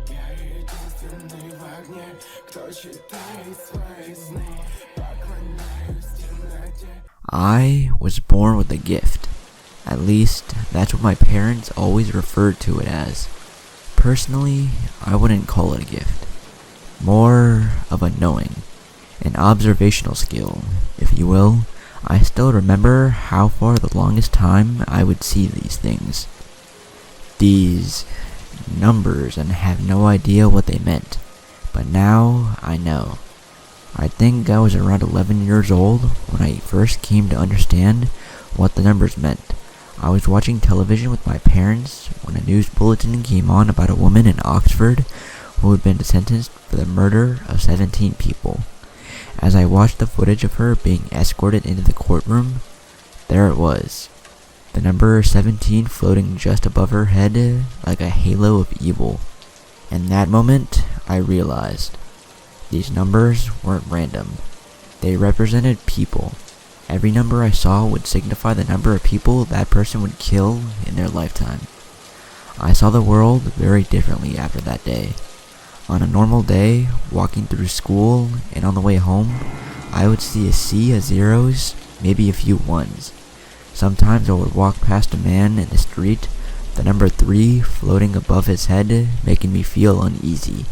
Я единственный в огне, кто читает свои сны. Поклоняюсь темноте. I was born with a gift. At least, that's what my parents always referred to it as. Personally, I wouldn't call it a gift. More of a knowing. An observational skill, if you will. I still remember how for the longest time I would see these things. These numbers and have no idea what they meant. But now I know. I think I was around 11 years old when I first came to understand what the numbers meant. I was watching television with my parents when a news bulletin came on about a woman in Oxford who had been sentenced for the murder of 17 people. As I watched the footage of her being escorted into the courtroom, there it was. The number 17 floating just above her head like a halo of evil. In that moment, I realized. These numbers weren't random. They represented people. Every number I saw would signify the number of people that person would kill in their lifetime. I saw the world very differently after that day. On a normal day, walking through school and on the way home, I would see a sea of zeros, maybe a few ones. Sometimes I would walk past a man in the street, the number 3 floating above his head, making me feel uneasy.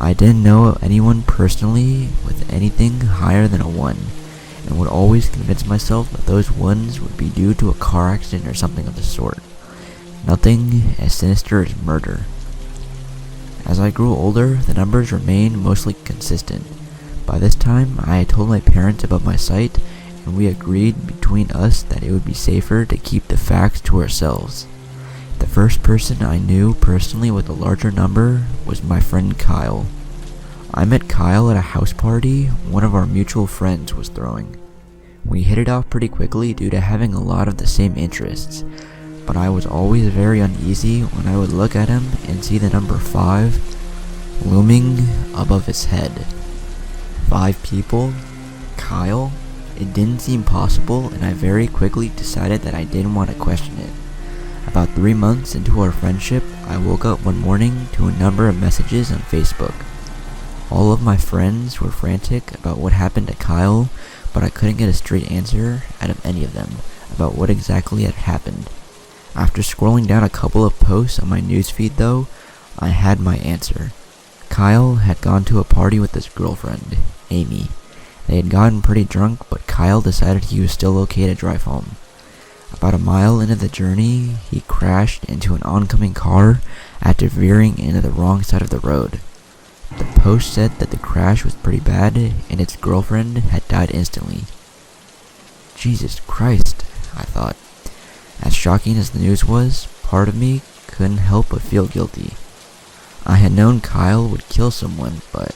I didn't know anyone personally with anything higher than a 1, and would always convince myself that those ones would be due to a car accident or something of the sort. Nothing as sinister as murder. As I grew older, the numbers remained mostly consistent. By this time, I had told my parents about my sight, and we agreed between us that it would be safer to keep the facts to ourselves. The first person I knew personally with a larger number was my friend Kyle. I met Kyle at a house party one of our mutual friends was throwing. We hit it off pretty quickly due to having a lot of the same interests, but I was always very uneasy when I would look at him and see the number 5 looming above his head. 5 people? Kyle? It didn't seem possible, and I very quickly decided that I didn't want to question it. About 3 months into our friendship, I woke up one morning to a number of messages on Facebook. All of my friends were frantic about what happened to Kyle, but I couldn't get a straight answer out of any of them about what exactly had happened. After scrolling down a couple of posts on my newsfeed though, I had my answer. Kyle had gone to a party with his girlfriend, Amy. They had gotten pretty drunk, but Kyle decided he was still okay to drive home. About a mile into the journey, he crashed into an oncoming car after veering into the wrong side of the road. The post said that the crash was pretty bad and its girlfriend had died instantly. Jesus Christ, I thought. As shocking as the news was, part of me couldn't help but feel guilty. I had known Kyle would kill someone, but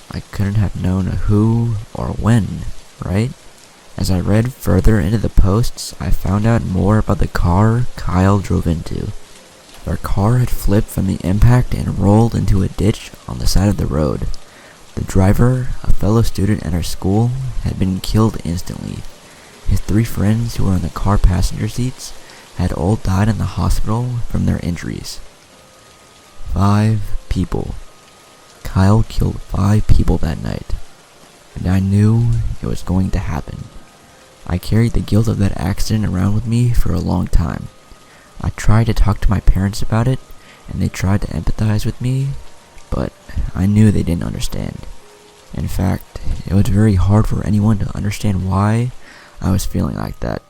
I couldn't have known who or when, right? As I read further into the posts, I found out more about the car Kyle drove into. Their car had flipped from the impact and rolled into a ditch on the side of the road. The driver, a fellow student at our school, had been killed instantly. His 3 friends who were in the car passenger seats had all died in the hospital from their injuries. 5 people. Kyle killed 5 people that night, and I knew it was going to happen. I carried the guilt of that accident around with me for a long time. I tried to talk to my parents about it, and they tried to empathize with me, but I knew they didn't understand. In fact, it was very hard for anyone to understand why I was feeling like that.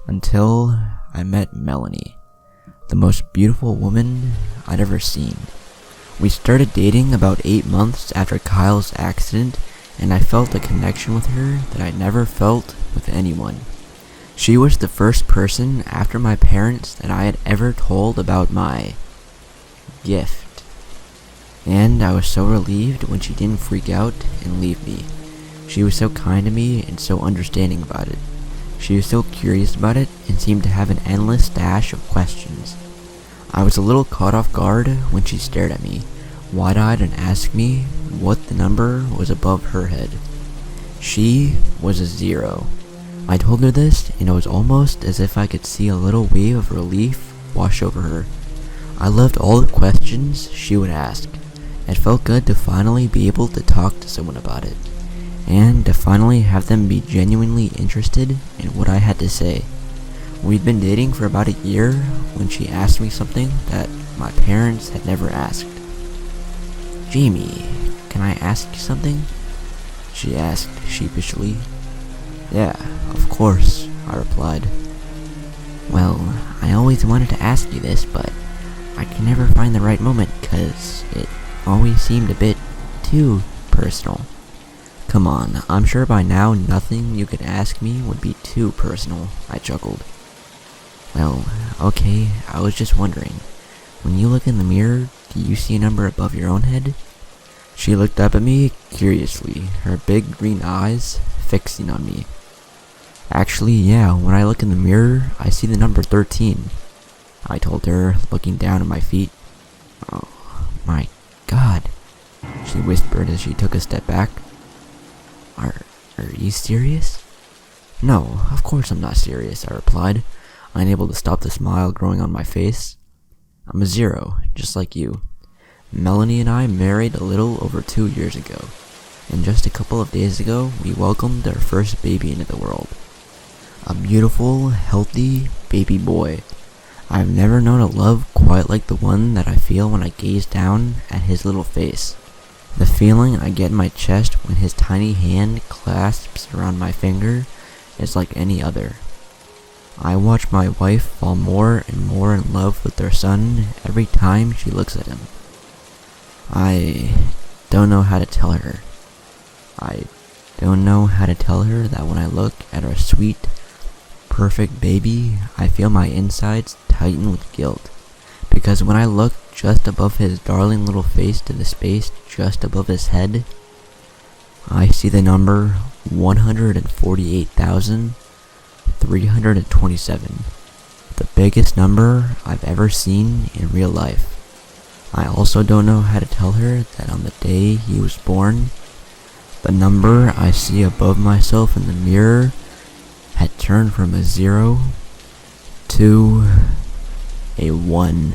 Until I met Melanie, the most beautiful woman I'd ever seen. We started dating about 8 months after Kyle's accident, and I felt a connection with her that I never felt with anyone. She was the first person after my parents that I had ever told about my gift. And I was so relieved when she didn't freak out and leave me. She was so kind to me and so understanding about it. She was so curious about it and seemed to have an endless stash of questions. I was a little caught off guard when she stared at me, wide-eyed, and asked me what the number was above her head. She was a 0. I told her this, and it was almost as if I could see a little wave of relief wash over her. I loved all the questions she would ask. It felt good to finally be able to talk to someone about it, and to finally have them be genuinely interested in what I had to say. We'd been dating for about a year when she asked me something that my parents had never asked. "Jamie, can I ask you something?" she asked sheepishly. "Yeah, of course," I replied. "Well, I always wanted to ask you this, but I can never find the right moment 'cause it always seemed a bit too personal." "Come on, I'm sure by now nothing you could ask me would be too personal," I chuckled. "Well, okay, I was just wondering, when you look in the mirror, do you see a number above your own head?" She looked up at me curiously, her big green eyes fixing on me. "Actually, yeah, when I look in the mirror, I see the number 13, I told her, looking down at my feet. "Oh, my God," she whispered as she took a step back. Are you serious?" "No, of course I'm not serious," I replied, unable to stop the smile growing on my face. "I'm a 0, just like you. Melanie and I married a little over 2 years ago, and just a couple of days ago, we welcomed our first baby into the world. A beautiful, healthy baby boy. I've never known a love quite like the one that I feel when I gaze down at his little face. The feeling I get in my chest when his tiny hand clasps around my finger is like any other. I watch my wife fall more and more in love with our son every time she looks at him. I don't know how to tell her. I don't know how to tell her that when I look at our sweet, perfect baby, I feel my insides tighten with guilt. Because when I look just above his darling little face to the space just above his head, I see the number 148,327. The biggest number I've ever seen in real life. I also don't know how to tell her that on the day he was born, the number I see above myself in the mirror had turned from a 0 to a 1.